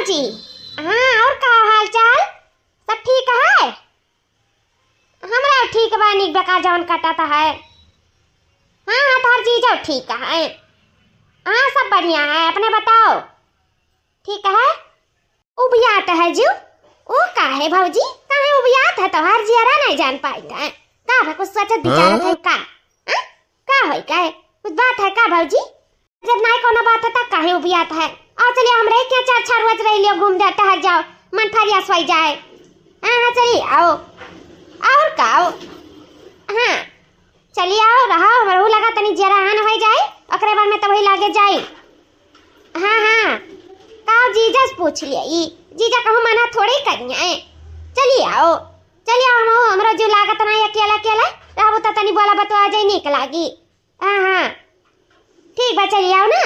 भाजी। हाँ, और का हाल चाल? सब ठीक है? हमरा ठीक बा, निक बेकार जवन कटाता है। हाँ, तोहर जीजा ठीक है। हाँ, सब बढ़िया है, अपने बताओ। ठीक है। उबियात है जो ओ का है भौजी, काहे उबियात है? तोहर जियारा नहीं जान पाई है का? कुछ सोचत विचारत है का? का होई का? कुछ बात है का भौजी? जब नहीं कोनो बात है तब काहे उबियात है? आओ चलिए, हमरे क्या चार चार रोज रह लियो, घूम जाता है, जाओ मन फरिया सोई जाए। हाँ चलिए आओ। और का आओ? हाँ चलिए आओ, रहा हमरो लगा तनी जरा आन हो जाए, ओकरे बाद में तो वही लागे जाए। हाँ हाँ, का जीजा से पूछ लिया, ई जीजा कहूँ मना थोड़ी करिए। चलिए आओ, चलिए आओ, हमरो जो लागत नहीं अकेला अकेला रहबो त तनी बोला बतवा जाए, निक लागी। हाँ हाँ ठीक बा, चलिए आओ ना।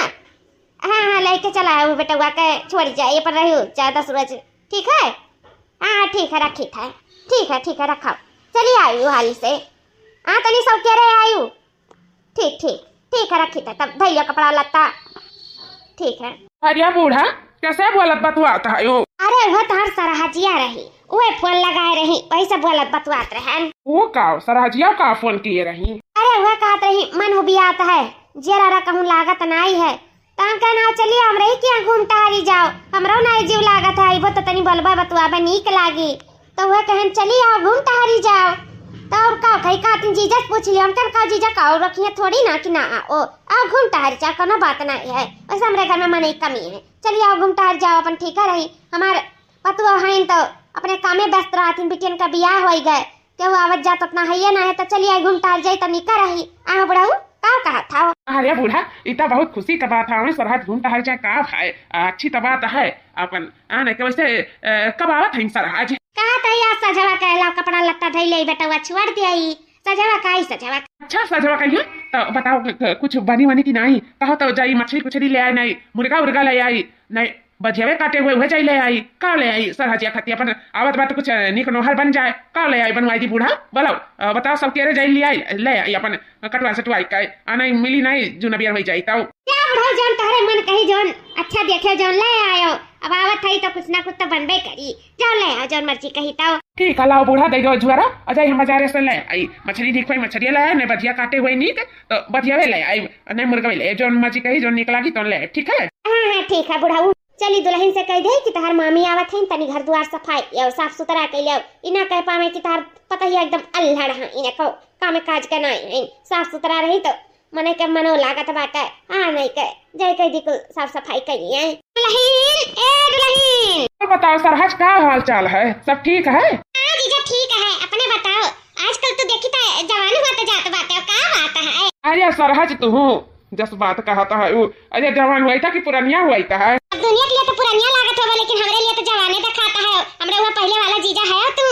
हाँ हाँ लेके चला आओ बेटा के, छोड़ जाइए पर रही ज्यादा सूरज। ठीक है? हाँ ठीक है, रखी था। ठीक है रखा। चलिए आयु हाली से। हाँ तनी सब कह रहे आयु। ठीक है, रखी था। तब धैया कपड़ा लत्ता। ठीक है। अरे बूढ़ा कैसे बोलत बतवात है? अरे वो तोहर सरहजिया रही, ओए फोन लगाए रही, वही सब बोलत बतवात रहन। वो का सरहजिया का फोन किए रही? अरे वो कहत रही मन उबियात है, जरा रा कहूँ लागत नहीं है, तम कहना चलिए हमरे क्या घूमता हरी जाओ, हमरो नहीं जीव लागत है, वो तो तनी बोलबा बतवाबा नीक लागी, तो वह कहन चलिए आओ घूमता हरी जाओ। तो और का कही का तीन जीजा पूछ लियो, हम का जीजा का और रखिए थोड़ी ना कि ना आओ घूमता हरी जाओ, कोनो बात नहीं है, वैसे हमरे घर में मन कमी है। चलिए आओ घूमता हरी जाओ, अपन ठीक है रही। हमारे पतुआ हैं तो अपने कामे व्यस्त रहती, बिटियन का बियाह हो गए, केहू आवत जात उतना है ना है, तो चलिए घूमता हरी जाए तो निका रही। आ बुढ़ाऊ का कहा था? अरे बूढ़ा इतना बहुत खुशी का बात है, सरहद घूमता हर जाए का है, अच्छी तो बात है। अपन आने के वैसे कब आवत है सरहद? कहा था यार सजवा कहला, कपड़ा लत्ता धइले बेटा छोड़ दिया, सजवा का ही सजवा। अच्छा सजवा कहिए तो बताओ कुछ बनी वनी की नहीं? कहो तो जाई मछली कुछली ले आई, नहीं मुर्गा उर्गा ले आई, नहीं बजियावे काटे हुए वह जाई ले आई, का ले आई सरहजिया खती अपन आवत बात कुछ निक नोहर बन जाए, का ले आई बनवाई दी बूढ़ा? बोलो बताओ, सब केरे जाई ले आई अपन कटवा सटवाई का आना मिली नहीं जो नबियर हो जाई। तो क्या बुढ़ा जान तहरे मन कही जोन अच्छा देखे जोन ले आयो, अब आवत है तो कुछ ना कुछ तो बनबे करी, जाओ ले आओ जोन मर्जी कही। तो ठीक है, लाओ बूढ़ा दे दो जुआरा, अजय हम बाजारे से ले आई मछली ठीक हुई मछली ले आई, नहीं बजिया काटे हुए नीक तो बजियावे ले आई, नहीं मुर्गा ले जोन मर्जी कही जोन निक लागी तो ले। ठीक है? हाँ ठीक है बुढ़ाऊ। चली दुल्हन से कह दे कि तहार मामी आवत है, तनी घर द्वार सफाई और साफ सुथरा कर लियो, इना कह पावे कि तहार पता ही एकदम अल्हड़ है, इने को काम काज के नहीं साफ सुथरा रही तो मने के मनो लागत बाटे। हाँ नहीं कह जय कह दी कुल साफ सफाई करिए। दुल्हन ए दुल्हन, तो बताओ सरहज का हाल चाल है? सब ठीक है? हाँ जीजा ठीक है, अपने बताओ। आजकल तो देखी तो जवान होते जात बाटे, का बात है? अरे सरहज तू जस बात कहता है वो, अरे जवान हुआ था कि पुरानिया हुआ है? दुनिया के लिए तो पुरानिया लागत होगा, लेकिन हमरे लिए तो जवाने दिखाता है। हमरे वो पहले वाला जीजा है तू,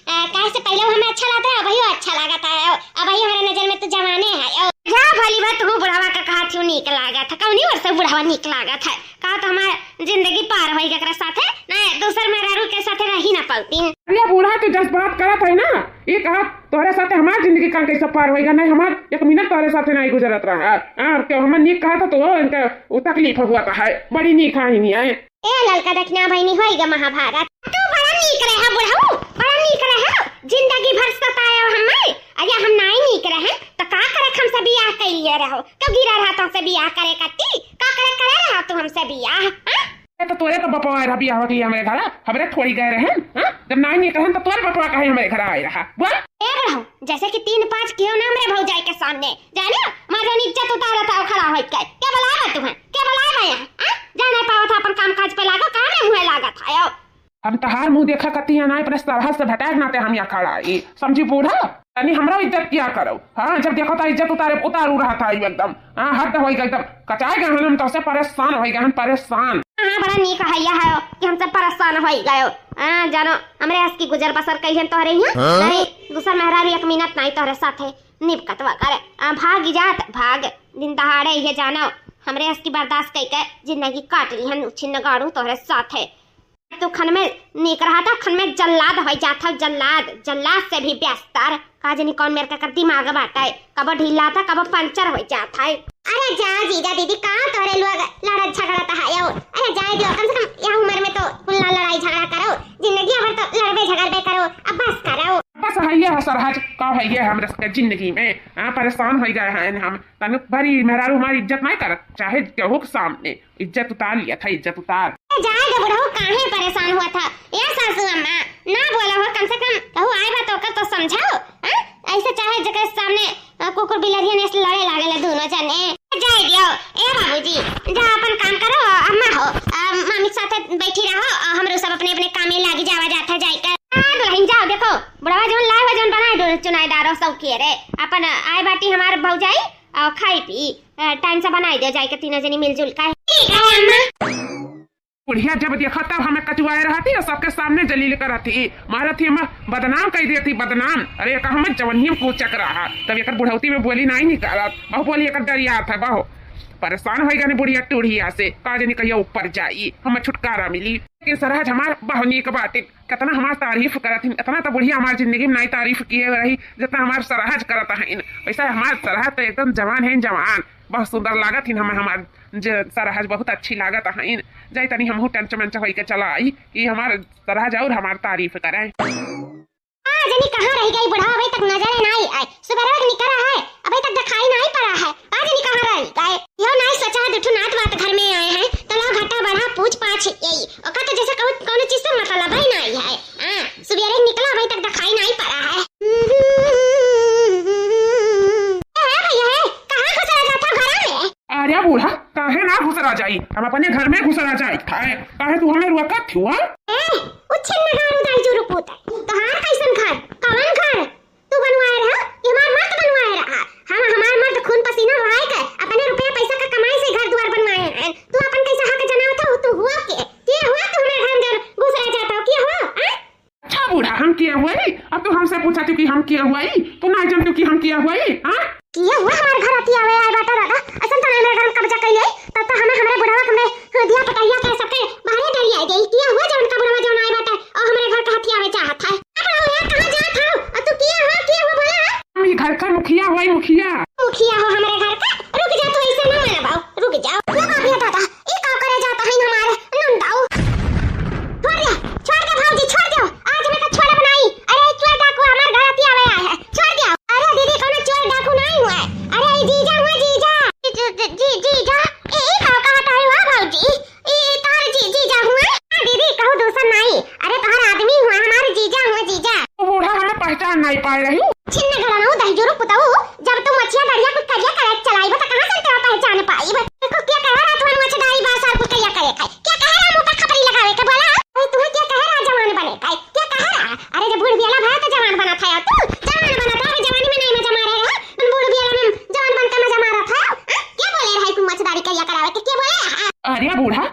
काहे से पहले वो हमें अच्छा लगता है, वही अच्छा लगता है, अब वही हमारे नजर में तो जवाने है। जा भली बात, तू बुढ़ावा का कहा थी नीक लागत है, कौनी वर्ष बुढ़ावा नीक लागत है, कहा तो हमारे जिंदगी पार होई एकरा साथे, नहीं दूसर मेहरारू के साथे रही ना पाउती। अरे बूढ़ा तू जस बात करत है ना, ये कहा तोरे साथे हमार जिंदगी का कैसे पार होएगा, नहीं हमार एक मिनट तोरे साथे नहीं गुजरत रहा। क्यों हम नीक कहा था तो इनका वो तकलीफ हुआ है, बड़ी नीक कहानी है। ए ललका देखना बहनी होएगा महाभारत, तू बड़ा नीक रहा बुढ़ाऊ, बड़ा नीक रहा, जिंदगी भर सताया हमें, अरे हम नहीं नीक रहे तो का करे हमसे बियाह कर लिए रहो, क्यों गिरा रहा तुमसे बियाह करे कती, का करे रहा तू हमसे बियाह? तो तोरे तो बपवा रहा बियाह के लिए हमारे घर, हमरे थोड़ी गए रहे जब नहीं कहन तो तोरे बपवा कहे हमारे घर आए रहा। बोल ए रहो जैसे कि 3-5 क्यों ना हमरे भौजाई के सामने जाने मारो इज्जत उतारा था खड़ा होई के, क्या बुलावा तुम्हें, क्या बुलावा यहां जाने पावा था, अपन काम काज पे लागो, काम में मुंह लगा था। हम तहार मुंह देखा कती ना पर सरहद से भटक नाते हम यहाँ खड़ा ई समझी बूढ़ा, यानी हमरा इज्जत क्या करो? हाँ जब देखो था इज्जत उतारू रहा था एकदम, हाँ हद हो गई एकदम कचाए गए हम तो से परेशान हो गए, हम परेशान। हाँ बड़ा नीक हैया है कि हमसे परेशान हो गए, हाँ जानो हमरे हस की गुजर बसर कहियन तोहरे यहाँ नहीं दूसरा मेहरारू एक मिनट नहीं तोहरे साथे निपकत करे, भाग जात भाग दिन दहाड़े ये जानो हमरे हस की बर्दाश्त कई के जिंदगी काट ली हन छिन्न गाड़ू तोहरे साथे। तो खन में नीक रहा था, खन में जल्लाद हो जाता, जल्लाद से भी बेस्तर का जनी कौन मेरे का दिमाग बाटा है, कब ढीला था कब पंचर हो जाता है। अरे जा जीजा दीदी कहाँ तोरे लोग लड़ा झगड़ा था, अरे जाए दियो कम से कम यह उम्र में लड़ाई झगड़ा करो, जिंदगी भर तो लड़बे झगड़बे करो, अब बस करो। बस है ये सरहज का है ये हम जिंदगी में परेशान हो गए हैं हम तनु भरी मेहरारू हमारी इज्जत नहीं कर चाहे केहू के सामने इज्जत उतार लिया था इज्जत उतार जाए दे बुढ़ऊ काहे परेशान हुआ था ये सासू अम्मा ना बोला हो कम से कम कहू आए बात होकर तो समझाओ ऐसे चाहे जगह सामने कुकुर बिलरिया ने लड़े लागले दोनों जने जाए दियो ए बाबूजी जा अपन काम करो अम्मा हो मम्मी साथे बैठी रहो हमरो सब अपने अपने काम में लागी जावा जाता जाए दुल्हन जाओ देखो बुढ़वा जोन लाए हो जोन बनाए दो चुनाईदारो सब किए रे अपन आए बाटी हमार भौजाई और खाई पी टाइम से बनाई दे जाए के तीनों जनी मिलजुल का ठीक है अम्मा। बुढ़िया जब देखा तब हमें कचुआए रहती और सबके सामने जलील करती मारत ही बदनाम कर देती बदनाम अरे एक हम जवनियम को चक रहा तब एक बुढ़ौती में बोली नहीं निकालत बहु बोली एक डरिया था बहु परेशान हो गए बुढ़िया टूढ़िया से काजनी कहिया ऊपर जाई हमें छुटकारा मिली लेकिन सरहज हमार बहुनी के बात कितना हमार तारीफ करत हिन इतना तो बुढ़िया हमार जिंदगी में नहीं तारीफ किए रही जितना हमार सरहज करत है वैसा हमार सरहज तो एकदम जवान है जवान बहुत सुंदर लागत हिन हमें हमार सरहज बहुत अच्छी लागत है जाई तनी हम टंच मंच होई के चला आई कि हमार सरहज और हमार तारीफ करें जनी कहां रह गई बुढ़ा अभी तक नजर नहीं आई सुबह तक निकला है अभी तक दिखाई नहीं पड़ा है जनी कहां रह गए यो नहीं सोचा दुठू नात बात घर में आए हैं तो ला घाटा बढ़ा पूछ पाछ यही ओका तो जैसे कौन चीज से मतलब ही नहीं है सुबह निकला अभी तक दिखाई नहीं पड़ा है भैया कहां घुस जाता घर में अरे बूढ़ा काहे ना घुस रहा जाई हम अपने घर में घुस रहा जाई काहे तू हमें रुका थुआ उच्छन नगारू दाई जो रुपुता कहां कैसन घर कौन घर तू बनवाए रहा ये हमार मर्द बनवाए रहा हम हमार मर्द खून पसीना बहाए के अपने रुपया पैसा का कमाई से घर द्वार बनवाए हैं तू अपन कैसा हक जनावत हो तू हुआ के हुआ तू हमारे घर अंदर घुस रह जाता हो क्या हुआ अच्छा बूढ़ा हम किया हुआ अब तू हमसे पूछा तू कि हम किया हुआ तू नहीं जानती कि हम किया हुआ हां किया हुआ हमारे घर आती आवे आए बाटा दादा असन तो मेरे घर में कब्जा कर ले तब तो हमें हमारे बुढ़वा के दिया पटाइया के सबके बाहर डरी आई गई किया हुआ जौन का बुढ़वा जौन आए बाटा और हमारे घर का हाथी आवे चाहत है कहां जात हो और तू किया हुआ बोला हम ये घर का मुखिया हो मुखिया हो हमारे घर का रुक जा तू ऐसे ना मना बाऊ रुक जाओ ये बात है दादा ये का करे जाता है हमारे नंदाऊ छोड़ दे भाऊजी छोड़ दो आज मैं तो छोड़ बनाई अरे चोर डाकू हमारे घर आती आवे आए है छोड़ दो अरे दीदी कौन चोर डाकू नहीं हुआ अरे जीजा हुआ जीजा जीजा ए का ताई हुआ भाऊजी ए तार जीजा हुआ दीदी कहू दूसरा नहीं अरे तार आदमी हुआ हमारे जीजा हुआ जीजा बूढ़ा हमें पहचान नहीं पाए रही छिन्न गला ना दही जोरो पुताऊ जब तुम मछिया दरिया कुछ करिया करे चलाई बता कहां से तेरा पहचान पाई देखो क्या कह रहा तुम्हारी मछदाई बाजार को करिया करे खाए क्या कह रहा मुंह पर खपरी लगावे के बोला अरे तुम्हें क्या कह रहा जवान बने खाए क्या कह रहा अरे जब बूढ़ बियाला भाई तो जवान बना था तू जवान बना था जवानी में नहीं मजा मारे रहा तुम बूढ़ बियाला में जवान बनकर मजा मारा था क्या बोले रहा तुम मछदारी करिया करावे के क्या बोले अरे बूढ़ा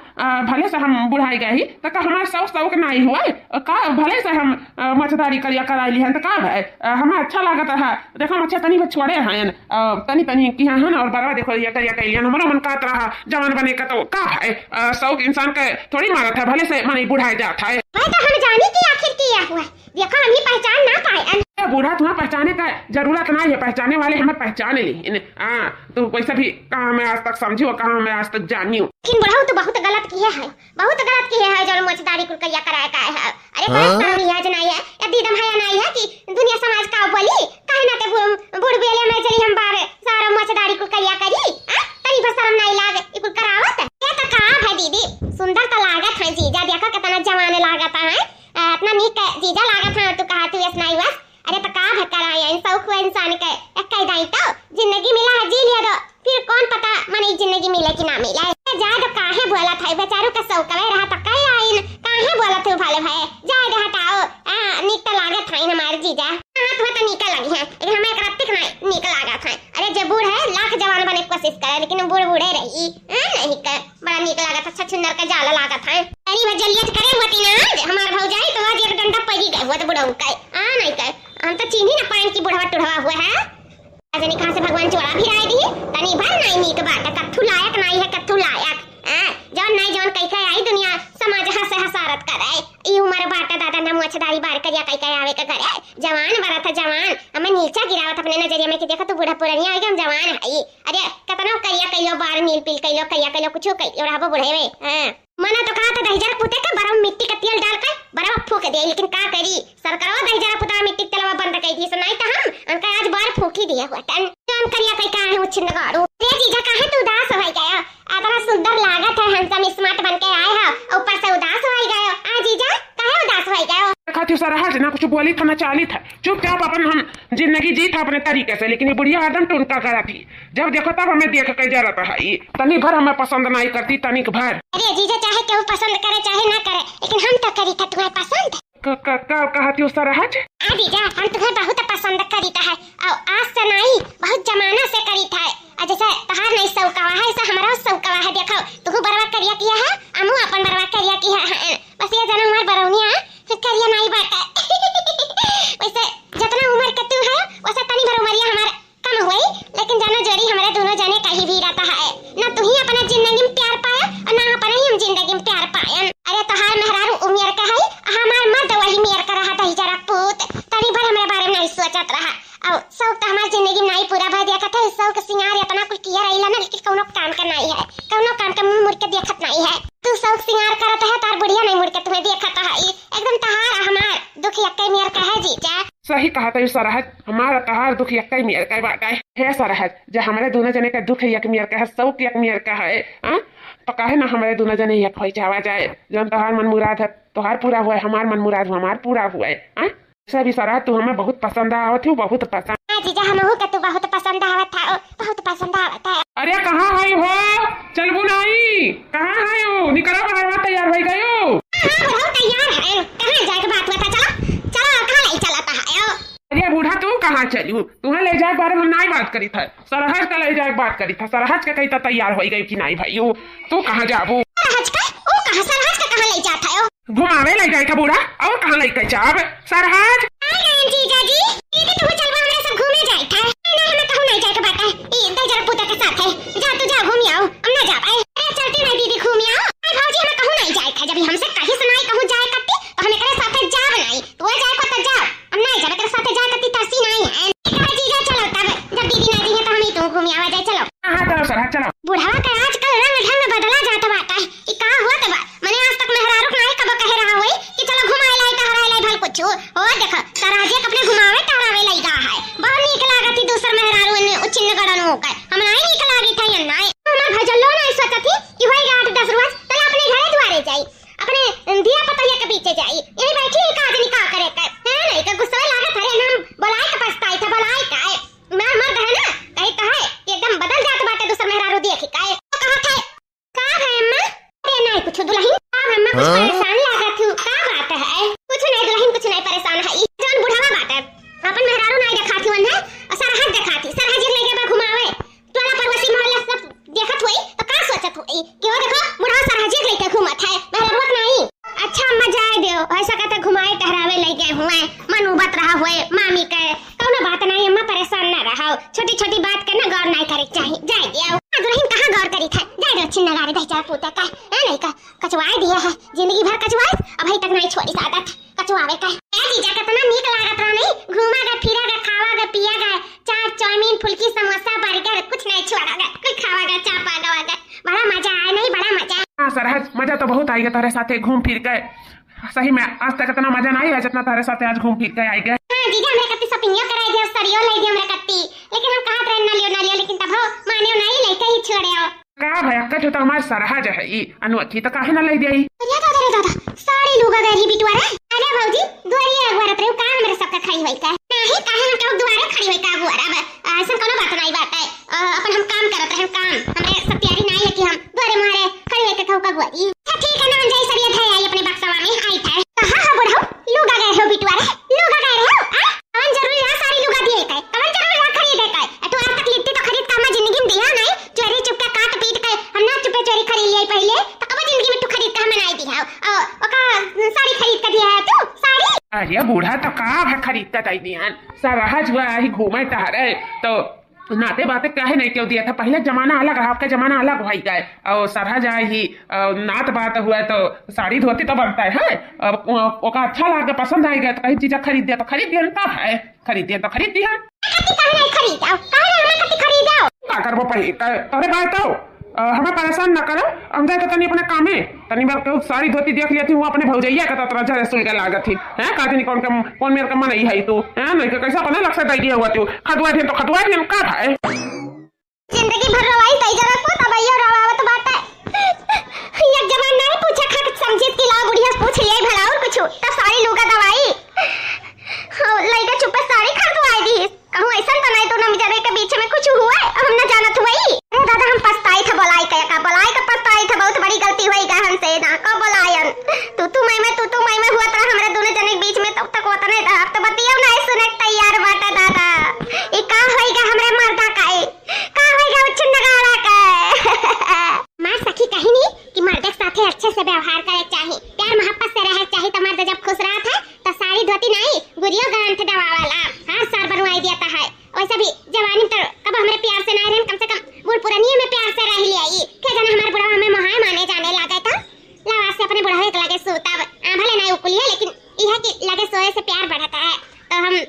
भले से हम बुढ़ाई गए तो का हमारे शौक नहीं हुआ का भले से हम मछदारी करिया कराई ली तो का है हमें अच्छा लागत है देखो मच्छा तनी छोड़े हैं तनी की हैं और बड़ा देखो ये करिया कइलियन हमारा मन काट रहा जवान बने का तो का है शौक इंसान के थोड़ी मारत है भले से माने बुढ़ाई जाता है तो हम जाने की आखिर किया हुआ देखो हम ही पहचान ना पाए बूढ़ा तुम्हें पहचाने का जरूरत नहीं है पहचाने वाले हमें पहचाने ली तू वैसे भी कहाँ मैं आज तक समझी और कहाँ मैं आज तक जानी हूँ लेकिन बुढ़ा तो बहुत गलत किया है जो मछदारी को करिया कराया का है अरे कोई लिहाज नहीं है या दीदम है नहीं है कि दुनिया समाज का बोली कहे ना ते बूढ़ बेले में चली हम बारे सारा मछदारी को करिया करी तनी बस शर्म नहीं लागे इकुल करावत ये तो काम है दीदी सुंदर तो लागत है जीजा देखो कितना जवान लागत है इतना नीक जीजा लागत है तू कहा तू ऐसा नहीं बस अरे तो का कराया इन शौक हुआ इंसान के एक कई दाई तो जिंदगी मिला है जी लिया तो फिर कौन पता मने जिंदगी मिले कि ना मिले जाए तो काहे बोला था बेचारू का शौक रहा तो कई आई काहे बोला तू भाले भाई जाए दे हटाओ नीक तो लागत है हमारे जीजा हां तो नीक लगी है लेकिन हमें करतिक नहीं नीक लागत है अरे जे बूढ़ है लाख जवान बने की कोशिश करे लेकिन बूढ़ बूढ़े रही नहीं कर बड़ा नीक लागत अच्छा सुंदर का जाला लागत है अरे भजलियत करे होती ना हमार भौजाई तो आज एक डंडा पड़ी गए हुआ तो बुढ़ऊ का नहीं कर हम तो चीनी ना पान की बुढ़वा टुढ़वा हुआ है अजनी कहां से भगवान चोरा भी राय दी तनी भर नहीं नीक बात कथु लायक नहीं है कथु लायक जौन नहीं जौन कई कई आई दुनिया समाज हंसे हसारत करे ई उम्र बाटा दादा ना मछदारी बार करिया कई कई आवे के करे जवान बड़ा था जवान हमें नीचा गिरावत अपने नजरिया में कि देखो तू बूढ़ा पुरानी आ गया जवान है अरे कतना करिया कइलो बार नील पील कइलो करिया कइलो कुछ कइलो रहबो बुढ़े में मना तो कहा था दहीजरा पुते का बरम मिट्टी का तेल डालकर बरवा फूक दे, लेकिन का करी सरकारवा दहीजरा पुता मिट्टी के तेलवा बंद कर दी। सुनाई तो हम उनका आज बार फूक ही दिया हुआ तन काम करिया कई का है उछिन गाड़ू। रे जीजा काहे तू उदास हो गया? आदरा सुंदर लागत है, हम स्मार्ट बन के आए हो, ऊपर से उदास हो गए। आ जीजा काहे उदास हो गए? खाती सरहज ना कुछ बोली था ना चाली था, चुपचाप अपन हम जिंदगी जी था अपने तरीके से। लेकिन ये बुढ़िया आदम टूनका करा थी, जब देखो तब हमें देख के जरा रहा। तनी भर हमें पसंद नहीं करती, तनिक भर। अरे जीजा चाहे केहू पसंद करे चाहे ना करे, लेकिन हम तो करी था तुम्हें पसंद। कहती हो सरहज? आ जीजा हम तुम्हें बहुत पसंद करी था है, और आज से नहीं बहुत जमाना से करी था। जैसे तहार नहीं सौकावा है ऐसा हमारा सौकावा है। देखो तू बर्बाद करिया किया है, अमू अपन बर्बाद करिया किया है। बस ये जन्म हमार बरौनिया करिया नहीं बाटा। वैसे जितना उम्र के तू है वैसे तनी भर उमरिया हमार कम हुई, लेकिन जानो जोड़ी हमारे दोनों जने कहीं भी रहता है। ना तू ही अपने जिंदगी में प्यार पाया और ना अपने ही हम जिंदगी में प्यार पाया। अरे तोहार मेहरारू उम्र का है, हमार मर्द वही मेर का रहा था जरा पूत, तनी भर हमारे बारे में नहीं सोचत रहा। और शौक तो हमारी जिंदगी में नहीं पूरा भर दिया था। शौक सिंगार अपना कुछ किया रही ना, लेकिन कौनो काम का नहीं है, कौनो काम का मुंह मुड़ के देखत नहीं है। तू शौक सिंगार करत है, तार बुढ़िया नहीं मुड़ के तुम्हें देखत है। एकदम तहार हमार दुख यक्के मेर का है जीजा। सही कहा था सरहज, हमारा तहार दुख यक्का मेर का बात है सरहज। जो हमारे दोनों जने का दुख यक मेर का है, शौक यक मेर का है। तो काहे ना हमारे दोनों जने यक हो जावा जाए। जब तोहार मन मुराद है तोहार पूरा हुआ है, हमार मन मुराद हमार पूरा हुआ है। सभी सरहज तू हमें बहुत पसंद आवत हूँ, बहुत पसंद। जीजा हमहू के तू बहुत पसंद आवत था, बहुत पसंद आवत है। अरे कहाँ है हो? चलबू नहीं, कहाँ है हो? निकलो बाहर, तैयार हो गए हो? हां तैयार है, कहां जाए के बात बता। चलो चलो कहां ले चलाता है? अरे बूढ़ा तू कहाँ चलू? तुम्हें ले जाए बारे में नहीं बात करी था, सरहज का ले जाए बात करी था। सरहज के कही तो तैयार हो गई कि नहीं भाई? तू कहाँ जाबू? सरहज का ओ कहां सरहज का कहां ले जाता है? घुमावे ले जाए का बूढ़ा, और कहाँ ले के जाब सरहज? जीजा जी दीदी तू चलवा हमरे सब घूमे जाई था ना, हमें कहूं नहीं जाए के बात है। ई दजरा पुता के साथ है, जा तू जा घूम आओ, हम ना जा पाए। अरे चलती नहीं दीदी घूम आओ। अरे भौजी हमें कहूं नहीं जाए था, जब हमसे कहीं सुनाई कहूं जाए करती तो हमें करे साथे जा बनाई। तू जाए को तो जा, हम नहीं जाए तेरे साथे जा करती तरसी नहीं है। कहे जीजा चलो तब, जब दीदी नहीं दी है तो हम ही तू घूम आवा जाए। चलो हां चलो सरहज चलो। बुढ़ावा का आजकल रंग ढंग बदला जाता बाटा है। ई का होत बा? मैंने आज तक मेहरारू नहीं कब कह रहा होई कि चलो घुमाए लाई टहराए लाई भल कुछ हो। देखो तराजे अपने घुमावे टहरावे लाई गा है, बहुत नीक लागती। दूसर मेहरारू ने उचिन गड़न हो गए, हम नहीं नीक लागी था ये नहीं। हमर भजलो नहीं सोचती कि होई 8-10 रोज तले अपने घरे द्वारे जाई, अपने दिया पतैया के पीछे जाई। यही बैठी का आदमी का करे कर है नहीं का गुस्सा लागत है। नाम बोलाए का पछताई था, बोलाए का है मैं मर्द है ना, कही का है एकदम बदल जात बाटे दूसर मेहरारू देखी का है। तो कहा था का है अम्मा? अरे नहीं कुछ दुल्हन, का अम्मा कुछ परेशान लागत हूं, का बात है? कुछ नहीं दुल्हन, कुछ नहीं परेशान है। ई जौन बुढ़ावा बाटे अपन मेहरारू नहीं देखाती वन है, और सरहज देखाती। सरहज ले के घुमावे टोला परवसी मोहल्ला सब देखत होई तो का सोचत होई कि वो देखो बुढ़ा सरहज लेके घूमत है, मेहरारू नहीं। अच्छा अम्मा जाए दियो, ऐसा कहते घुमाए टहरावे ले गए हुए, मन उबत रहा हुए मामी के कौनो बात नहीं। अम्मा परेशान ना रहो, छोटी छोटी बात के ना गौर नहीं करे चाहिए। जाए दियो दुल्हन कहां गौर करी था, जाए दो छिन्ना गाड़ी दे पूता का है नहीं का कचवाए दिया है, जिंदगी भर कचवाए, अभी तक नहीं छोड़ी आदत कचवावे का। ए जीजा कितना नीक लागत रहा नहीं, घूमागा फिरागा खावागा पियागा, चाट चाउमीन फुल्की समोसा बर्गर कुछ नहीं छोड़ागा, कुछ खावागा चापागा, बड़ा मजा आया नहीं, बड़ा मजा। हाँ सरहज मजा तो बहुत आएगा तारे साथे घूम फिर के। सही में आज तक इतना मजा नहीं आया जितना तारे साथे आज घूम फिर के आई गए। हां जीजा हमरे कत्ती शॉपिंग कराई दियो, सरियो ले दियो हमरे कत्ती, लेकिन हम कहा ट्रेन ना लियो, लेकिन तब हो माने नहीं लेके ही छोड़ियो। का भैया कछु तो हमार सरहज है ई अनोखी तो काहे ना ले देई? अरे दादा साड़ी लुगा गई बिटुआ रे। अरे भौजी दुआरी अगवारत रे का हमरे सबका खाई होई का नहीं, काहे हम के दुआरे खड़ी होई का अगवारा ऐसा कोनो बात नहीं बात है। अपन हम काम करत रहे, काम हमरे सब तैयारी नहीं है कि हम दुआरे मारे खड़ी होई के खाऊ का गुआरी। ठीक है ना अंजाई सरिया थे आई अपने बक्सवा में आई थे। हां बुढ़ऊ लुगा गए हो बिटुआ रे, लुगा गए हो कवन जरूरी है साड़ी लुगा दिए का, कवन जरूरी है खरीदे का? तो आज तक लिट्टी तो खरीद का मैं जिंदगी में दिया नहीं, चोरी चुपके काट पीट के हम ना चुपे चोरी खरीद लिए पहले, तो कब जिंदगी में तू खरीद के हमें नहीं दिया ओका साड़ी खरीद के दिया है तू साड़ी? अरे बूढ़ा तो का है खरीद के दई दियान, सरहज हुआ ही घूमे टहरे तो नाते बातें काहे नहीं क्यों दिया था। पहले जमाना अलग रहा, आपका जमाना अलग हो गया, और सरहज आए ही नात बात हुआ तो साड़ी धोती तो बनता है। अब ओका अच्छा लगा पसंद आएगा तो कहीं चीजा खरीद दिया तो खरीद दिया ना है, खरीद दिया तो खरीद दिया। कत्ती काहे नहीं खरीदाओ, काहे हमें कत्ती खरीदाओ? का करबो पही तोरे बात तो हमें परेशान न करो, हम जाए तनी अपने काम में तनी बार के साड़ी धोती देख लिया थी वो अपने भौजैया का तरह जरे सुन के लागत थी हैं काजनी कौन मेरे का मन नहीं है तू हैं नहीं के कैसा अपने लक्ष्य दे दिया हुआ तू खदवा थे तो खदवा थे का भाई जिंदगी भर रवाई तई जरा को तबैयो रवावत बात है एक जमाना नहीं पूछा खा समझित की ला बुढ़िया पूछ लिया भला और कुछ त साड़ी लूगा दवाई हां लइका चुप साड़ी खरीदवाई दी कहूं ऐसा तो नहीं तो ना जरे के बीच में कुछ हुआ हम ना जानत हुई अरे दादा हम पछताई थे बोलाई का पछताई थे बहुत बड़ी गलती हुई का हमसे ना कब बोलायन तू मैं में हुआ था हमारे दोनों जने के बीच में तब तक होता नहीं था अब तो बतियो नहीं सुने तैयार बाटा दादा ई का होइगा हमरे मर्दा का होइगा उच्च नगाड़ा का मां सखी कही नहीं कि मर्द के साथे अच्छे से व्यवहार करे चाहिए प्यार मोहब्बत से रहे चाहिए तो मर्द जब खुश रहता है तो साड़ी धोती नहीं गुड़ियों गांठ दवा वाला हर साल बनवाई देता है वैसे भी जवानी तो कब हमरे प्यार से नहीं रहन कम से कम बूढ़ पुरानी में प्यार से रह लिया के जाने हमारे बुढ़ा हमें महाय माने जाने लगा था लवा से अपने बुढ़ावे के लगे सोता भले नहीं उकुलिया लेकिन यह कि लगे सोए से प्यार बढ़ता है तो हम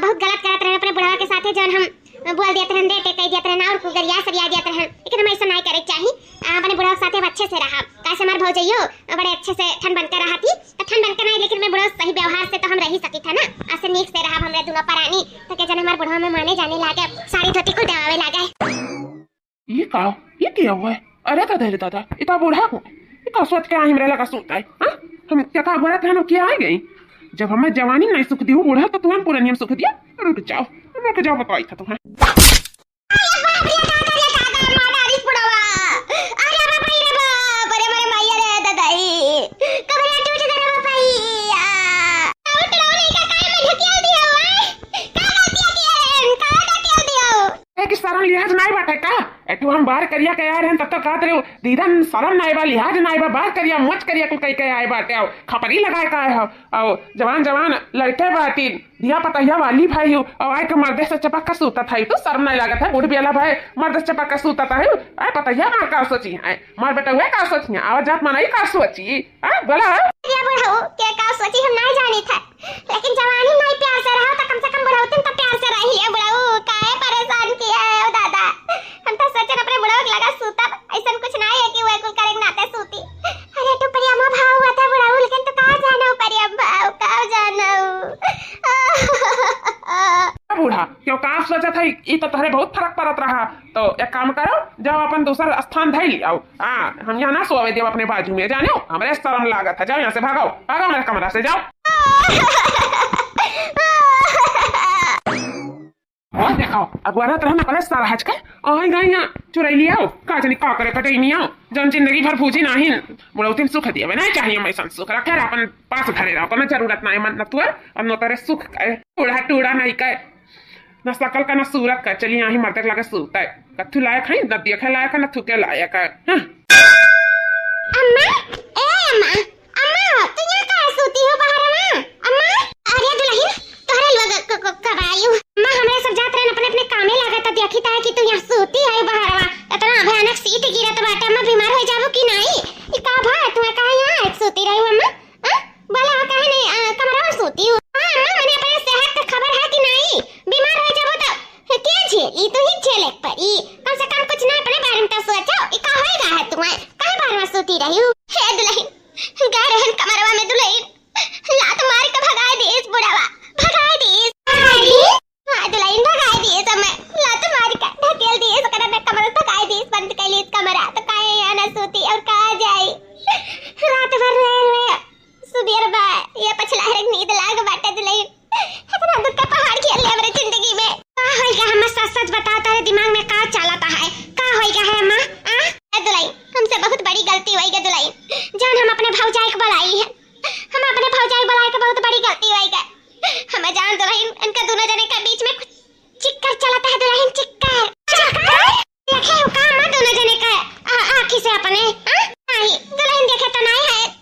बहुत गलत करत रहे अपने बुढ़ावा के साथे जन हम बोल देते रहन देते कह देते रहन और कुगरिया सरिया देते रहन लेकिन हम ऐसा नहीं करे चाहिए अपने बुढ़ावा के साथे अच्छे से रहा कैसे हमार भौजैयो बड़े अच्छे से ठन बनकर रहा थी तो ठन बनकर नहीं लेकिन मैं बुढ़ा सही व्यवहार से तो हम रह सकी था ना ऐसे नीक से रहा हमरे दोनों परानी तो के जन हमार बुढ़ावा में माने जाने लागे साड़ी धोती को दवावे लागे ये क्या हुआ है अरे दादा इतना बूढ़ा हूँ इतना सोच के आई मेरे लगा सोता है हाँ हम क्या कहा बुरा था क्या आ गई जब हमें जवानी नहीं सुख दी बूढ़ा तो तुम्हें पूरा नियम सुख दिया रुक जाओ बताई था तुम्हें लिहाज नहीं बाटे का एटू हम बाहर करिया के आए रहन तब तक कहत रहे दीदन शरम नहीं बा लिहाज नहीं बा बाहर करिया मच करिया कुल कई के आए बाटे आओ खपरी लगाए का है आओ जवान लड़के बाटी दिया पतैया वाली भाई हो और आए के मर्दे से चपक का सूता था तो शर्म नहीं लागत है बूढ़ बेला भाई मर्दे से चपक का सूता था आए पतैया मार का सोची है मार बेटा हुए का सोची आवाज जात मनाई का सोची हां बोला ये बुढ़ऊ के का सोची हम नहीं जानी था लेकिन जवानी नहीं प्यार से रहा तो कम से कम बुढ़ऊ तुम तो प्यार से रही है बुढ़ऊ काहे परेशान किया है ओ दादा हम तो सोचन अपने बुढ़ऊ के लगा सूता ऐसा कुछ नहीं है कि वो कुल करे नाते सूती अरे तो परियामा भाव हुआ था बुढ़ऊ लेकिन तो कहां जाना परियामा भाव कहां जाना बूढ़ा क्यों का सोचा था ये तो तोहरे बहुत फर्क पड़त रहा तो एक काम करो जाओ अपन दूसरा स्थान धै लियाओ हम यहाँ ना सोवे देव अपने बाजू में जानो हमरे शर्म लागत है जाओ यहाँ से भागो मेरे कमरा से जाओ और देखो अब वरत रहना कले सारा हज के आई गई यहाँ चुराई लियाओ का जानी का करे कटई नहीं आओ जन जिंदगी भर फूजी नहीं बुढ़ौती सुख दिया नहीं चाहिए मैं सुख रखे अपन पास धरे रहो कोनो जरूरत नहीं मन तू और न तेरे सुख का टूड़ा टूड़ा नहीं का न सकल का न सूरत का चलिए यहाँ मर्द लगे सूता है कथू लायक है न देखे लायक है न थूके लायक है अम्मा अम्मा तू यहाँ का सूती हो बाहर में अम्मा अरे दुल्हन तोहरे लोग कब आयु अम्मा हमरे सब जात रहन अपने अपने कामे लागत देखी ता कि तू यहाँ सूती है बाहर इतना भयानक सीट गिरत बाटे अम्मा बीमार हो जाबो कि नहीं ई का भाई तू का यहाँ सूती रही अम्मा बोला काहे नहीं कमरा में सूती हो अम्मा मने अपने सेहत का खबर है कि नहीं बीमार हो जाबो तो के झेली तू ही झेले परी कम से कम कुछ ना अपने बारे में तो सोचो ई का होएगा है तुम्हें काहे बाहर में सूती रही हो हे दुल्हन गा रहन कमरवा में दुल्हन लात मार के भगाए दे इस बुढ़ावा भगाए दे हां दुल्हन भगाए दे समय लात मार के ढकेल दे इस कमरे में कमर भगाए दे इस बंद कर ले इस कमरा तो काहे यहाँ ना सूती और कहां जाई रात भर रहे सुबेर बा ये पछला हर नींद लाग बाटे दुल्हन इतना दुख का पहाड़ खेल ले हमरे जिंदगी में का होएगा हम सच बता तारे दिमाग में का चलता है का होएगा है अम्मा दुल्हन हमसे बहुत बड़ी गलती हुई है दुल्हन जान हम अपने भौजाई को बुलाई है हम अपने भौजाई बुलाई के बहुत बड़ी गलती हुई है हमें जान दुल्हन इनका दोनों जने के बीच में कुछ चिक्कर चलता है दुल्हन चिक्कर देखे हो का अम्मा दोनों जने का आंखी से अपने नहीं दुल्हन देखे तो नहीं है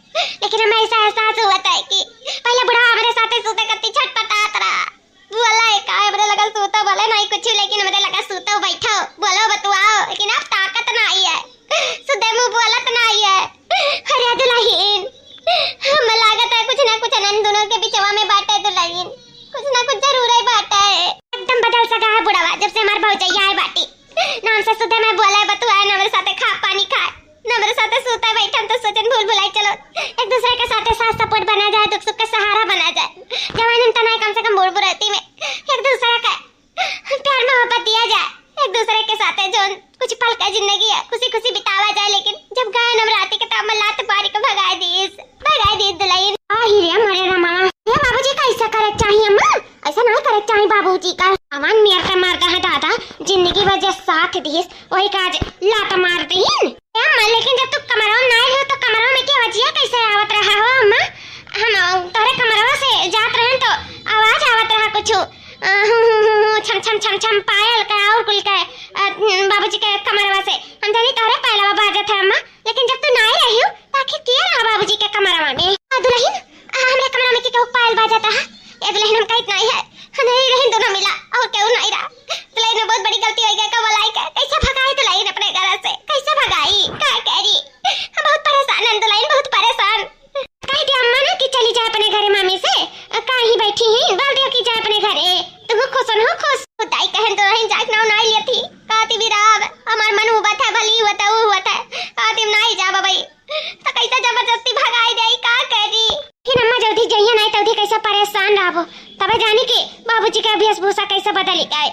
लेकिन हमें ऐसा एहसास हुआ था कि पहले बुढ़ा हमारे साथ सोते करती छटपटात रहा बोला है का हमरे लगा सोता बोले नहीं कुछ लेकिन हमरे लगा सोता बैठो बोलो बतवाओ लेकिन अब ताकत नहीं है सुधे मुंह बोलत नहीं है अरे दुल्हन हम लागत है कुछ ना कुछ अनन दोनों के बीचवा में बाटे दुल्हन कुछ ना कुछ तो मल्लात पारी को भगा दी दुल्हन। हीरे मरे रा मामा ये बाबूजी का ऐसा करे चाहिए अम्मा, ऐसा नहीं करे चाहिए बाबूजी का। अमन मेर का मारता है दादा जिंदगी वजह साथ दीस वही काज लात मार दीन अम्मा। लेकिन जब तू कमरों नहीं हो तो कमरों में क्या वजह कैसे आवत रहा हो अम्मा? हम तोरे कमरों से जात रहे तो आवाज आवत रहा कुछ छम छम छम छम पायल का और कुल का बाबूजी के कमरवा से हम जानी तोरे पहला बाजत है अम्मा। लेकिन जब तू नहीं रही हो ताकि के रहा बाबूजी के कमरवा में दुल्हन हमरे कमरा में के पायल बाजता है ये दुल्हन हम कहित नहीं है नहीं रही दोनों मिला और क्यों नहीं रहा। दुल्हन में बहुत बड़ी गलती हो गई का बोलाई का कैसे भगाई दुल्हन अपने घर से कैसे भगाई का कह रही हम बहुत परेशान है दुल्हन बहुत परेशान। कह दिया अम्मा ना कि चली जाए अपने घरे मामी से कहीं बैठी ही बोल दियो कि जाए अपने घरे तुम खुश हो खुश दाई कहन दुल्हन जात ना नहीं ली थी काती विराग हमार मन हुआ था भली हुआ था वो हुआ था काती नहीं जा भाई तो कैसे जबरदस्ती भगाई देई का करी। फिर अम्मा जल्दी जाइए नहीं तो कैसे परेशान रहबो तबे जानी कि बाबूजी का वेशभूषा कैसे बदली गए।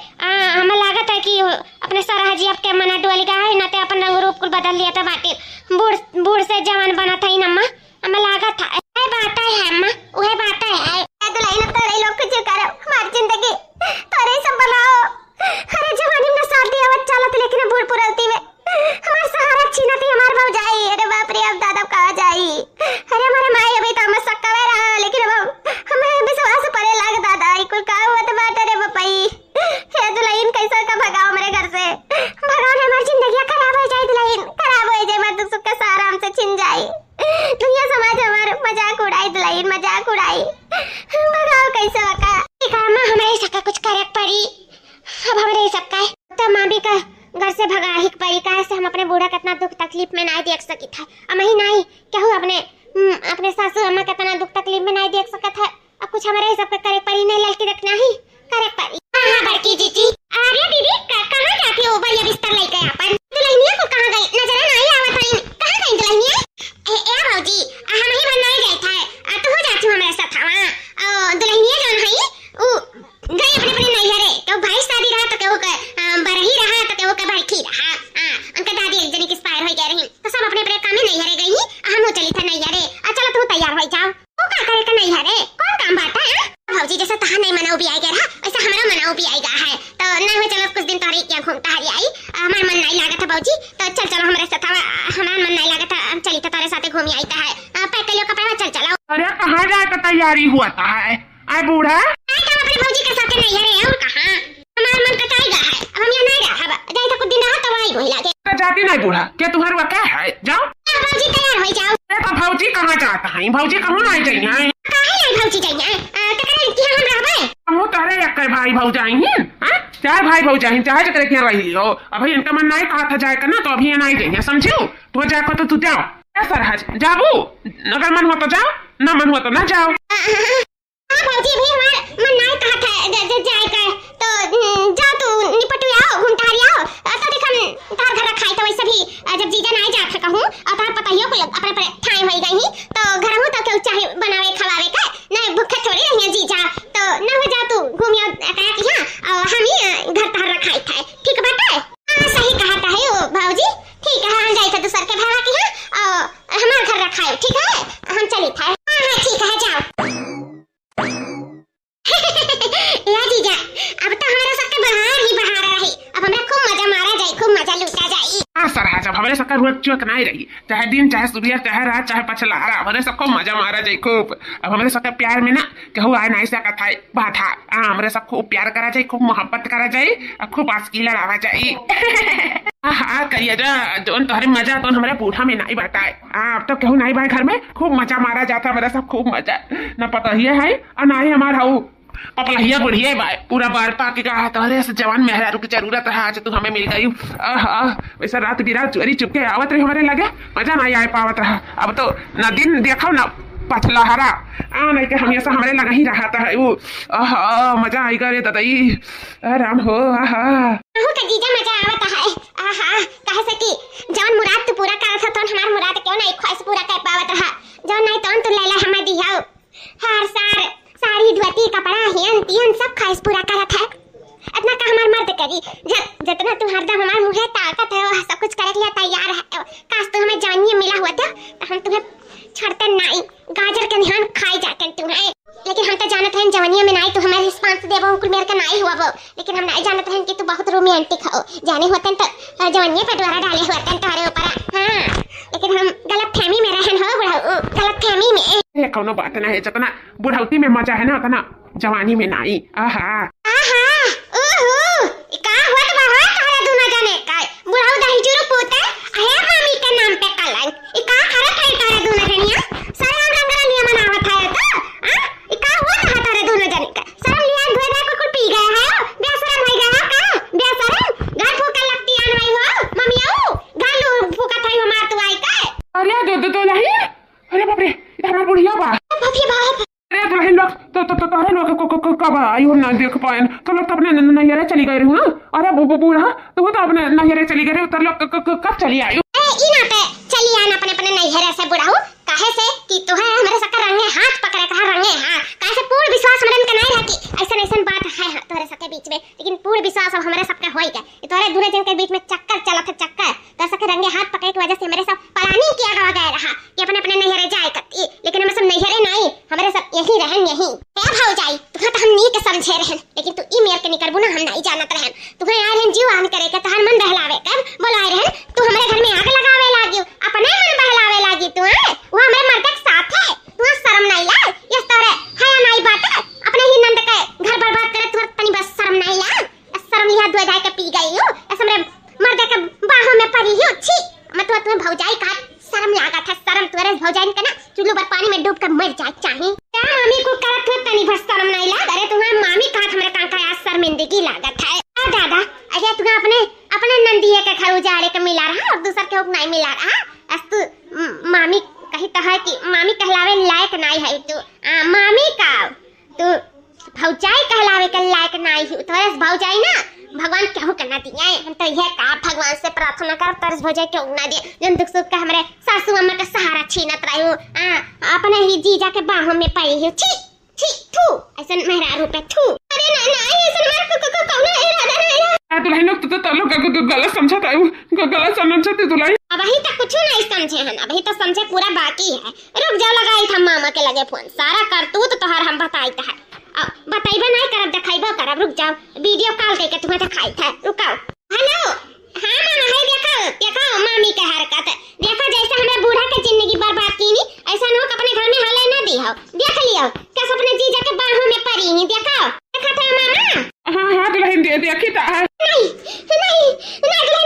हमें लागत है कि अपने सराह जी आपके मना डोली गए ना ते अपन रंग रूप कुल बदल लिया था बाटे बूढ़ से जवान बना था इन अम्मा हमें लागत है बात है अम्मा वही बात है दुल्हन तोरे लोग कुछ करो हमारी जिंदगी तोरे सब बनाओ। अरे जवानी में साथ दिया वत चलत लेकिन बूढ़ पुरलती में हमार सहारा छीना थी हमार भाव जाई। अरे बाप रे अब दादा कहां जाई। अरे हमारे माई अभी तो हम सक्का वे रहा लेकिन अब हमें विश्वास पड़े लाग दादा कुल का हुआ तो बात रे बपई हे दुल्हन कैसे का भगाओ मेरे घर से भगाओ ने हमारी जिंदगी खराब हो जाए दुल्हन खराब हो जाए मैं दुख सुख का सहारा हमसे छिन जाए दुनिया समाज हमार मजाक उड़ाई दुल्हन मजाक उड़ाई भगाओ कैसे वका ठीक है मां हमारे सबका कुछ करे पड़ी अब हमारे सबका तो मां भी का घर से भगा ही पड़ी कहा से हम अपने बूढ़ा कितना दुख तकलीफ में नहीं देख सकी था हम ही नहीं क्या हो अपने सासू अम्मा कितना दुख तकलीफ में नहीं देख सका था अब कुछ हमारे सब करे पड़ी नहीं लड़की रखना ही करे पड़ी। हां बड़की जीजी अरे दीदी कहां जाती हो भैया बिस्तर लेके अपन दुल्हनिया को कहां गई नजर नहीं आवत है कहां गई दुल्हनिया ए भौजी हम ही बनाई गई था तू हो जाती हमारे साथ हां दुल्हनिया जोन है ओ गई अपने नैहरे तो भाई शादी रहा तो केहू का बरही रहा तो केहू का भड़की रहा उनका दादी एक जनी एक्सपायर हो गई रही तो सब अपने काम में नैहरे गई हम चली था नैहरे चलो तू तैयार हो जाओ वो का करे का नैहरे कौन काम बाटा है भौजी जैसे तहा नहीं मनाओ भी आएगा रहा वैसे हमारा मनाओ भी आएगा है तो नहीं हो चलो कुछ दिन तोरे क्या घूमता हरी आई हमारा मन नहीं लगा था भौजी तो चलो हमारे साथ हमारा मन नहीं लगा था हम चली था तारे साथे घूमी आई था पैक कर लो कपड़ा चल चलो। अरे कहां जाए का तैयारी हुआ था है आए बूढ़ा अपने भौजी के साथ नहीं है और कहां हमारा मन कटाएगा है अब हम यहां नहीं रहा जाए तो कुछ दिन रहा तो वही वही लागे जाती नहीं बूढ़ा क्या तुम्हारा क्या है जाओ भौजी तैयार हो जाओ। तो भौजी कहां जाता है भौजी कहां नहीं जाइए काहे नहीं भौजी जाइए तो करे कि हम रहबे हम तारे एक भाई भौजाई हैं हां चार भाई भौजाई चाहे जकरे के रही हो अभी इनका मन नहीं कहा था जाए करना तो अभी नहीं जाइए समझो तो जाए को तो तू जाओ सरहज जाबू अगर मन हो तो जाओ ना मन हो तो ना जाओ। भौजी भी हमारा मन नहीं कहा था जाए कर तो जा तू निपट आओ घूमता हरी आओ तो देख हम तार घर रखाई तो वैसे भी जब जीजा नहीं जात कहूं और तार पता ही को अपने पर ठाई होई गई तो घर हूं तो केहू चाहे बनावे खवावे का नहीं भूखे थोड़ी रही जीजा तो ना हो जा तू घूमियो एकरा की हां और हम ही घर तार रखाई था ठीक बात है हां सही कहा था है भौजी ठीक है हम जाई था दूसर के भाड़ा की हां और हमार घर रखाई ठीक है हम चली था हां ठीक है जाओ। या जीजा अब तो हमारे सबके बहार ही बहार रही अब हमरा खूब मजा मारा जाए खूब मजा लूटा जाए। हां सरहज अब हमारे सबका रुक चुक नहीं रही चाहे दिन चाहे सुबह चाहे रात चाहे पछलारा हमारे सबको मजा मारा जाए खूब। अब हमारे सबके प्यार में ना कहू आए नहीं सका था बाधा हमारे सब खूब प्यार करा जाए खूब मोहब्बत करा जाए और खूब आस्की लड़ावा जाए। हाँ करिए जोन तुम्हारे मजा तो हमारे बूढ़ा में नहीं बताए अब तो कहू नहीं भाई घर में खूब मजा मारा जाता हमारा सब खूब मजा न पता ही है और ना ही हमारा हूँ पपलहिया बुढ़िया भाई पूरा बार पाक का तोहरे से जवान मेहरारू की जरूरत है आज तू हमें मिल गई वैसा रात बिरात चोरी चुपके आवत रही हमारे लगे मजा नहीं आ पावत रहा अब तो न दिन देखो न पछलहरा नहीं के हमेशा हमारे लगा ही रहा था वो मजा आएगा रे दादाई राम हो जीजा मजा आवत है कह सकी जवन मुराद तू पूरा करत ह तोन हमार मुराद क्यों नहीं ख्वाहिश पूरा कर पावत रहा जवन नहीं तोन तू लैला हमें दियाओ हर सार साड़ी धोती कपड़ा हियन तियन सब ख्वाहिश पूरा करत है इतना उतना का हमार मर्द करी। जितना तू हरदम हमार मुंह ताकत है सब कुछ करे के लिए तैयार है। काश तू हमें जानिए मिला हुआ था तो हम तुम्हें छोड़ते नहीं, गाजर के निहान खाई जाते तुम्हें। लेकिन हम तो जानते हैं जवानिया में नहीं तो हमारे रिस्पांस देबो कुल मेरे का नहीं हुआ वो। लेकिन हम नहीं जानते हैं कि तू बहुत रोमांटिक हो, जाने होते हैं तो जवानिया पे द्वारा डाले होते हैं तुम्हारे ऊपर। हां लेकिन हम गलतफहमी में रहन हो बुढ़ऊ, गलतफहमी में। ये कोनो बात ना है, जितना बुढ़ौती में मजा है ना उतना जवानी में नहीं। आहा आहा ओहो का होत बा हो तारे दोनों जाने का बुढ़ऊ दही जुरु पोते आया मामी के नाम पे कलंक। ई का करत है तारे दोनों जनिया सलाम रंगरा नियम मनावत है तो हां ई का होत है तारे दोनों जने का शर्म लिया धोए को कुल पी गए है बेशरम हो गया का बेशरम घर फूका लगती आनवाई हो मम्मियाऊ गालू फूका थई हमार तू आई का। अरे दो लही, अरे बाप रे ये हमार बुढ़िया बा। बाप रे बाप अरे दुल्हन लोग तो तारे लोग को कब आई हो ना देख पाए तो लोग तो अपने नैहरे चली गए हूँ। अरे बूढ़ा तो वो तो अपने नैहरे चली गए तो लोग कब चली आई? ई ना पे चली आना अपने अपने नैहरे से बुढ़ाऊ काहे से कि तू है हमारे सकर रंगे हाथ पकड़े कहा रंगे हां काहे से पूर्ण विश्वास मरन के नहीं रहती ऐसा बात है तोरे सबके बीच में। लेकिन पूर्ण विश्वास अब हमारे सबके होई गए। ये तोरे दूरे जन के बीच में चक्कर चलत है चक्कर तो सके रंगे हाथ पकड़े की वजह से मेरे सब पलानी किया गया रहा कि अपने अपने नैहरे जाए करती। लेकिन हम सब नैहरे नहीं हमारे सब यही रहन यही ए भाव जाई तुहा तो हम नी के समझे रहन। लेकिन तू ई मेर के निकलबू ना हम नहीं जानत रहन तुहे आए रहन जीव आन करे के तहर मन बहलावे कर बोलाए रहन तू हमारे घर में आग लगावे लागियो अपने मन बहलावे लागी तू है वो हमारे मर्द के साथ है तू शर्म नहीं ला ये तोरे हया नहीं बात अपने ही नंद के घर बर्बाद करे तू तनी बस शर्म नहीं ला शर्म लिया दो जाए के पी गई हो ऐसे मेरे मर्द के बाहों में पड़ी हो छी मैं तो भौजाई का शर्म लगा था शर्म तोरे भौजाई का ना चुल्लू पर पानी में डूब कर मर जाए चाहे क्या मामी को करत हो तनी बस शर्म नहीं ला। अरे तुम्हारे मामी का हमारे कांका आज शर्मिंदगी लागत है आ दादा अरे तू अपने नंदिये के घर उजाड़े के मिला रहा और दूसर के नहीं मिला रहा अस तू मामी कही तो है कि मामी कहलावे लायक नहीं है तू मामी का तू भौजाई कहलावे के लायक नहीं है तोरे भौजाई ना भगवान केहू के ना दिया हम तो यह का भगवान से प्रार्थना कर तरस भौजाई केहू ना दिए जन दुख सुख का हमारे सासू अम्मा का सहारा छीनत रही हूँ अपने ही जीजा के बाहों में पड़ी हूँ छी छी थू ऐसा मेहरा रूप है थू। अरे नहीं ऐसा मेरे को कौन इरादा नहीं दुल्हन लोग तो लोग गलत समझत आयु गलत समझत दुल्हन अभी तक कुछ नहीं समझे हैं अभी तो समझे पूरा बाकी है। रुक जाओ लगाई था मामा के लगे फोन सारा करतूत तोहर हम बताई था बताइबा नहीं करब देखाइबा करब। रुक जाओ वीडियो कॉल करके तुम्हें दिखाई था रुकाओ। हेलो हां मामा है देखो मामी के हरकत देखो जैसे हमें बूढ़ा के जिंदगी बर्बाद की नी ऐसा न हो कि अपने घर में हाले ना दी हो देख लियो कैसे अपने जीजा के बाहों में पड़ी ही देखो देखा था मामा। हां दुल्हन देखी था नहीं दुल्हन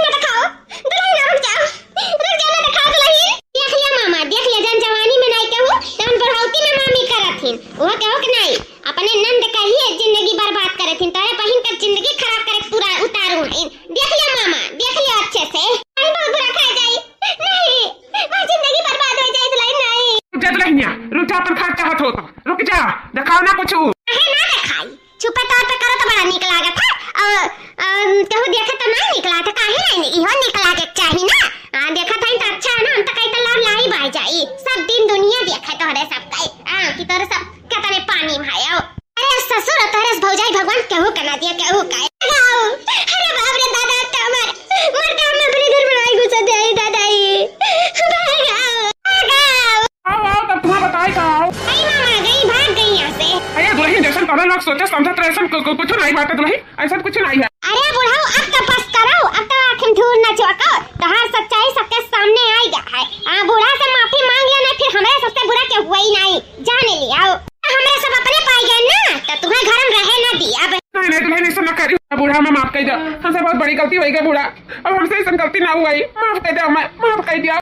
मत दिखाओ दुल्हन रुक जाओ ना दिखाओ दुल्हन देख लिया मामा देख लिया जन जवानी में नहीं कहूं जन बढ़ौती में मामी करथिन वो कहो कि नहीं अपने नंद का ही जिंदगी बर्बाद करथिन तारे बहन का जिंदगी खराब करे पूरा उतारू देख लिया मामा देख लिया अच्छे से नहीं बहुत बुरा खा जाए नहीं वो जिंदगी बर्बाद हो जाए दुल्हन नहीं रुक जा पर खा चाहत हो रुक जा दिखाओ ना कुछ है ना दिखाई छुपे तौर पे करो तो बड़ा निक लागत है कहू देखा तो नहीं निकला था काहे नहीं इहो निकला के चाहिए ना देखा था तो अच्छा ना हम तो कई तो लाभ लाई बाई जाई सब दिन दुनिया देखा तोरे सब कई कि तोरे सब कतने पानी भायो अरे ससुर तोरे भौजाई भगवान कहू कना दिया कहू काय अरे बाप रे दादा तमर मर के हम अपने घर में आई घुसा दे दादाई आओ तब तुम्हें बताई का आई मामा गई भाग गई यहां से। अरे दुल्हन जैसे करो लोग सोचे समझत रहे ऐसा कुछ नहीं बात है दुल्हन ऐसा कुछ नहीं है। अरे बुढ़ाओ अब तो बस करो अब तो आंखें ढूंढ ना चौको तहार सच्चाई सबके सामने आई गया है बूढ़ा से माफी मांग लिया ना फिर हमारे सबसे बुरा क्या हुआ ही नहीं जाने लिया हमारे सब अपने पाई गए ना तो तुम्हें घर में रहे ना दिया नहीं दुल्हन ऐसा न करी बूढ़ा मैं माफ कर दो हमसे बहुत बड़ी गलती हुई है बूढ़ा अब हमसे ऐसा गलती ना हुई माफ कर दो मैं माफ कर दिया।